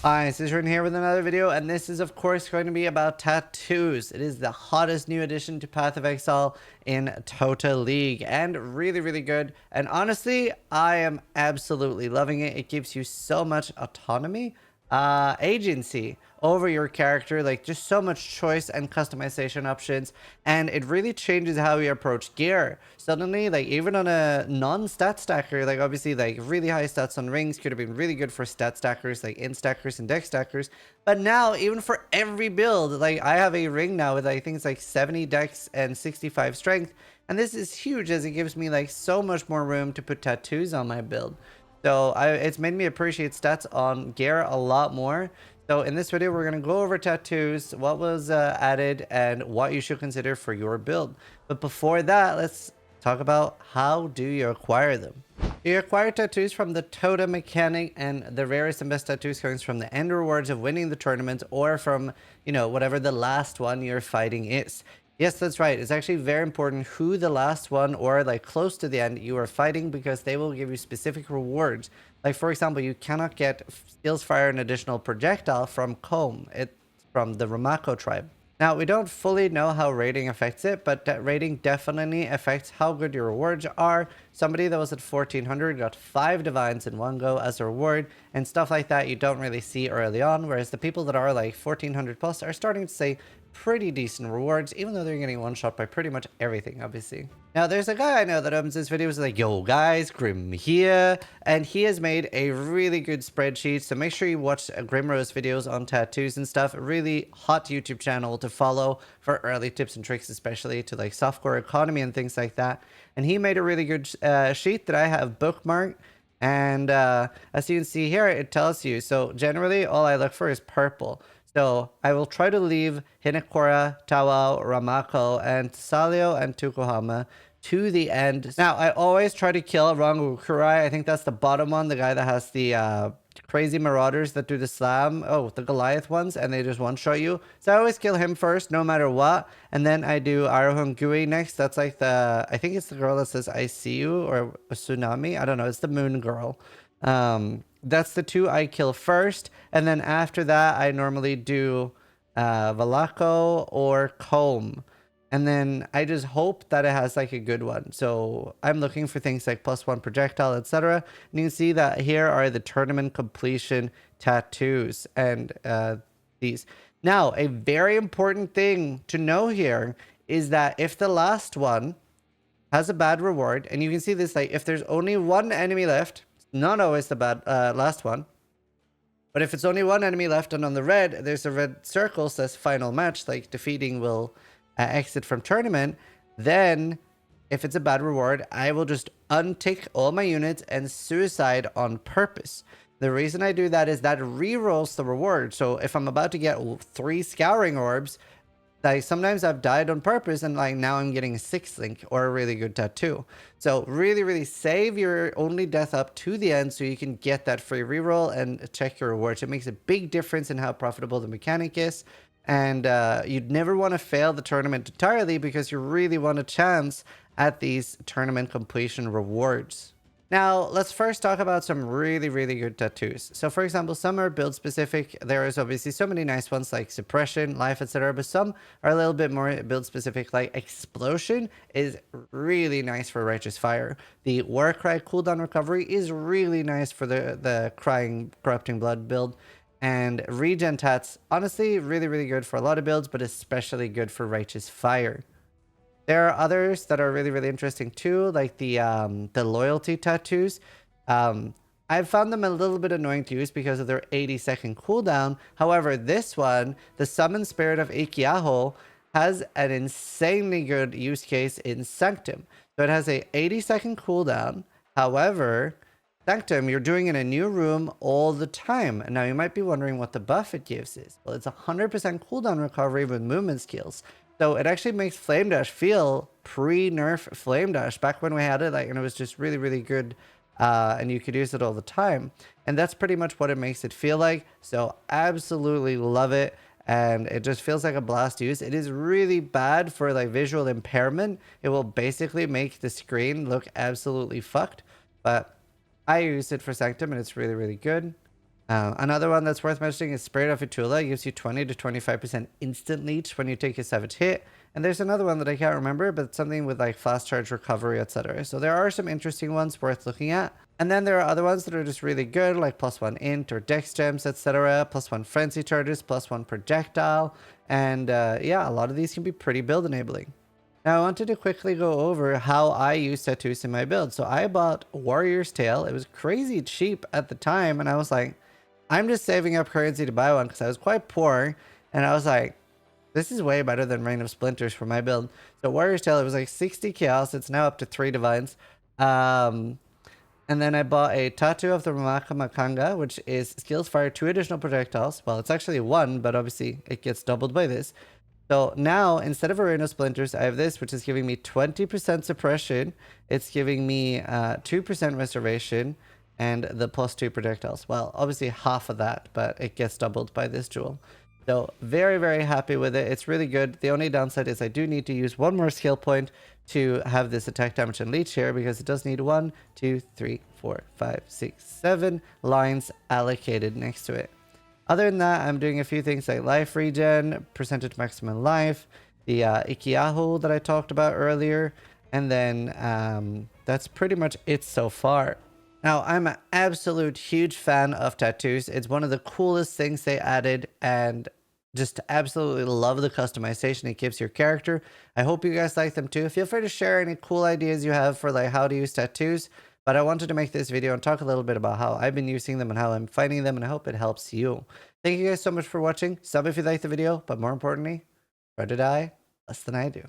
Hi, Zizaran here with another video, and this is of course going to be about tattoos. It is the hottest new addition to Path of Exile in Total League, and really good. And honestly, I am absolutely loving it. It gives you so much autonomy, agency over your character, like just so much choice and customization options, and it really changes how you approach gear. Suddenly, like even on a non-stat stacker, like obviously like really high stats on rings could have been really good for stat stackers, like in stackers and deck stackers, but now even for every build, like I have a ring now with I think it's like 70 dex and 65 strength, and this is huge as it gives me like so much more room to put tattoos on my build. So it's made me appreciate stats on gear a lot more. So in this video, we're going to go over tattoos, what was added, and what you should consider for your build. But before that, let's talk about how do you acquire them. You acquire tattoos from the totem mechanic, and the rarest and best tattoos comes from the end rewards of winning the tournament, or from, you know, whatever the last one you're fighting is. Yes, that's right. It's actually very important who the last one or like close to the end you are fighting, because they will give you specific rewards. Like for example, you cannot get skills fire an additional projectile from Comb. It's from the Ramako tribe. Now, we don't fully know how rating affects it, but that rating definitely affects how good your rewards are. Somebody that was at 1400 got 5 divines in one go as a reward, and stuff like that you don't really see early on, whereas the people that are like 1400 plus are starting to say pretty decent rewards, even though they're getting one shot by pretty much everything, obviously. Now, there's a guy I know that opens his videos like, yo guys, Grim here, and he has made a really good spreadsheet, so make sure you watch Grimro's videos on tattoos and stuff. A really hot YouTube channel to follow for early tips and tricks, especially to like software economy and things like that. And he made a really good sheet that I have bookmarked. And as you can see here, it tells you. So generally, all I look for is purple. So I will try to leave Hinekora, Tawao, Ramako, and Salio and Tukohama to the end. Now, I always try to kill Rangukurai. I think that's the bottom one, the guy that has the crazy marauders that do the slam. Oh, the Goliath ones, and they just one-shot you. So I always kill him first, no matter what. And then I do Arohun Gui next. That's like the, I think it's the girl that says I see you, or a tsunami. I don't know. It's the moon girl. That's the two I kill first, and then after that I normally do Valako or Comb, and then I just hope that it has like a good one. So I'm looking for things like +1 projectile, etc. And you can see that here are the tournament completion tattoos, and these. Now, a very important thing to know here is that if the last one has a bad reward, and you can see this, like if there's only one enemy left, not always the bad last one, but if it's only one enemy left and on the red there's a red circle says final match, like defeating will exit from tournament, then if it's a bad reward, I will just untick all my units and suicide on purpose. The reason I do that is that re-rolls the reward. So if I'm about to get 3 scouring orbs, like sometimes I've died on purpose, and like now I'm getting a 6th link or a really good tattoo. So really save your only death up to the end so you can get that free reroll and check your rewards. It makes a big difference in how profitable the mechanic is. And you'd never want to fail the tournament entirely, because you really want a chance at these tournament completion rewards. Now, let's first talk about some really good tattoos. So, for example, some are build specific. There is obviously so many nice ones like Suppression, Life, etc. But some are a little bit more build specific, like Explosion is really nice for Righteous Fire. The War Cry cooldown recovery is really nice for the Crying Corrupting Blood build. And Regen Tats, honestly, really good for a lot of builds, but especially good for Righteous Fire. There are others that are really interesting too, like the loyalty tattoos. I've found them a little bit annoying to use because of their 80-second cooldown. However, this one, the Summon Spirit of Ikiaho, has an insanely good use case in Sanctum. So it has a 80-second cooldown. However, Sanctum, you're doing in a new room all the time. And now you might be wondering what the buff it gives is. Well, it's 100% cooldown recovery with movement skills. So it actually makes Flame Dash feel pre-nerf Flame Dash back when we had it, like, and it was just really good, and you could use it all the time. And that's pretty much what it makes it feel like. So absolutely love it, and it just feels like a blast to use. It is really bad for like visual impairment. It will basically make the screen look absolutely fucked, but I use it for Sanctum and it's really good. Another one that's worth mentioning is Spirit of Itula. It gives you 20 to 25% instant leech when you take a savage hit. And there's another one that I can't remember, but it's something with like fast charge recovery, etc. So there are some interesting ones worth looking at. And then there are other ones that are just really good, like +1 int or dex gems, etc. +1 frenzy charges, +1 projectile. And yeah, a lot of these can be pretty build enabling. Now I wanted to quickly go over how I use tattoos in my build. So I bought Warrior's Tale. It was crazy cheap at the time, and I was like, I'm just saving up currency to buy one because I was quite poor, and I was like, this is way better than Rain of Splinters for my build. So Warrior's Tale, it was like 60 chaos. It's now up to 3 divines. And then I bought a Tattoo of the Ramaka Makanga, which is skills fire 2 additional projectiles. Well, it's actually 1, but obviously it gets doubled by this. So now, instead of Arena Splinters, I have this, which is giving me 20% suppression. It's giving me 2% reservation and the +2 projectiles. Well, obviously half of that, but it gets doubled by this jewel. So very, very happy with it. It's really good. The only downside is I do need to use one more skill point to have this attack damage and leech here, because it does need 1, 2, 3, 4, 5, 6, 7 lines allocated next to it. Other than that, I'm doing a few things like life regen, percentage maximum life, the Ikiaho that I talked about earlier, and then that's pretty much it so far. Now, I'm an absolute huge fan of tattoos. It's one of the coolest things they added, and just absolutely love the customization it gives your character. I hope you guys like them too. Feel free to share any cool ideas you have for like how to use tattoos. But I wanted to make this video and talk a little bit about how I've been using them and how I'm finding them, and I hope it helps you. Thank you guys so much for watching. Sub if you liked the video, but more importantly, try to die less than I do.